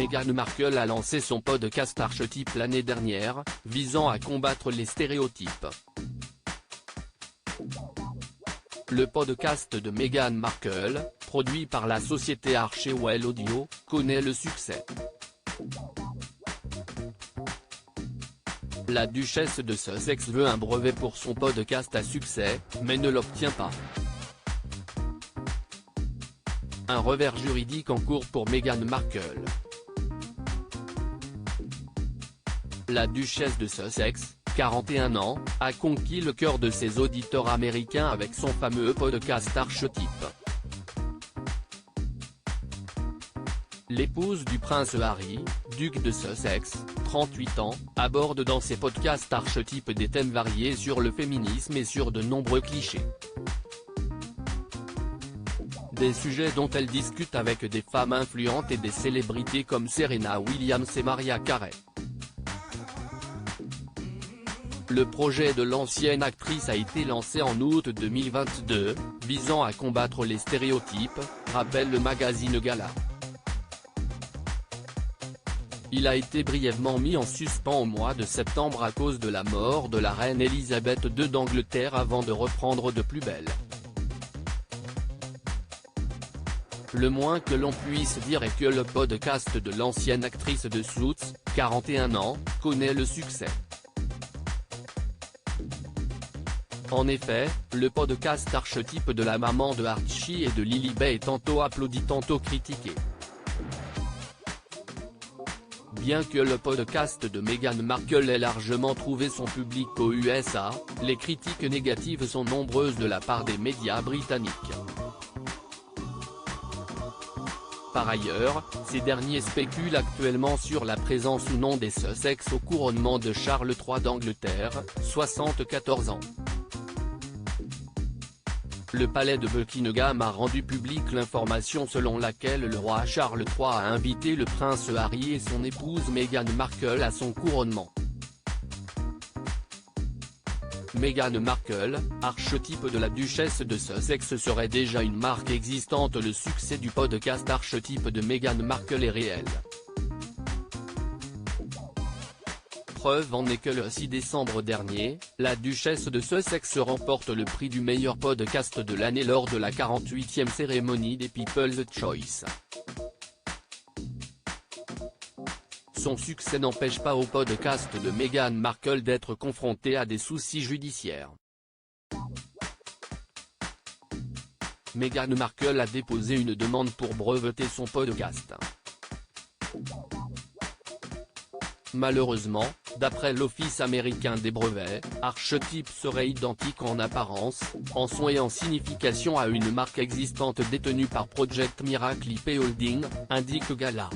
Meghan Markle a lancé son podcast Archetype l'année dernière, visant à combattre les stéréotypes. Le podcast de Meghan Markle, produit par la société Archewell Audio, connaît le succès. La duchesse de Sussex veut un brevet pour son podcast à succès, mais ne l'obtient pas. Un revers juridique en cours pour Meghan Markle. La duchesse de Sussex, 41 ans, a conquis le cœur de ses auditeurs américains avec son fameux podcast Archetype. L'épouse du prince Harry, duc de Sussex, 38 ans, aborde dans ses podcasts Archetype des thèmes variés sur le féminisme et sur de nombreux clichés. Des sujets dont elle discute avec des femmes influentes et des célébrités comme Serena Williams et Mariah Carey. Le projet de l'ancienne actrice a été lancé en août 2022, visant à combattre les stéréotypes, rappelle le magazine Gala. Il a été brièvement mis en suspens au mois de septembre à cause de la mort de la reine Elisabeth II d'Angleterre avant de reprendre de plus belle. Le moins que l'on puisse dire est que le podcast de l'ancienne actrice de Suits, 41 ans, connaît le succès. En effet, le podcast Archetype de la maman de Archie et de Lily-Beth est tantôt applaudi tantôt critiqué. Bien que le podcast de Meghan Markle ait largement trouvé son public aux USA, les critiques négatives sont nombreuses de la part des médias britanniques. Par ailleurs, ces derniers spéculent actuellement sur la présence ou non des Sussex au couronnement de Charles III d'Angleterre, 74 ans. Le palais de Buckingham a rendu publique l'information selon laquelle le roi Charles III a invité le prince Harry et son épouse Meghan Markle à son couronnement. Meghan Markle, archétype de la duchesse de Sussex serait déjà une marque existante. Le succès du podcast Archetype de Meghan Markle est réel. Preuve en est que le 6 décembre dernier, la duchesse de Sussex remporte le prix du meilleur podcast de l'année lors de la 48e cérémonie des People's Choice. Son succès n'empêche pas au podcast de Meghan Markle d'être confronté à des soucis judiciaires. Meghan Markle a déposé une demande pour breveter son podcast. Malheureusement, d'après l'Office américain des brevets, Archetype serait identique en apparence, en son et en signification à une marque existante détenue par Project Miracle IP Holding, indique Gala.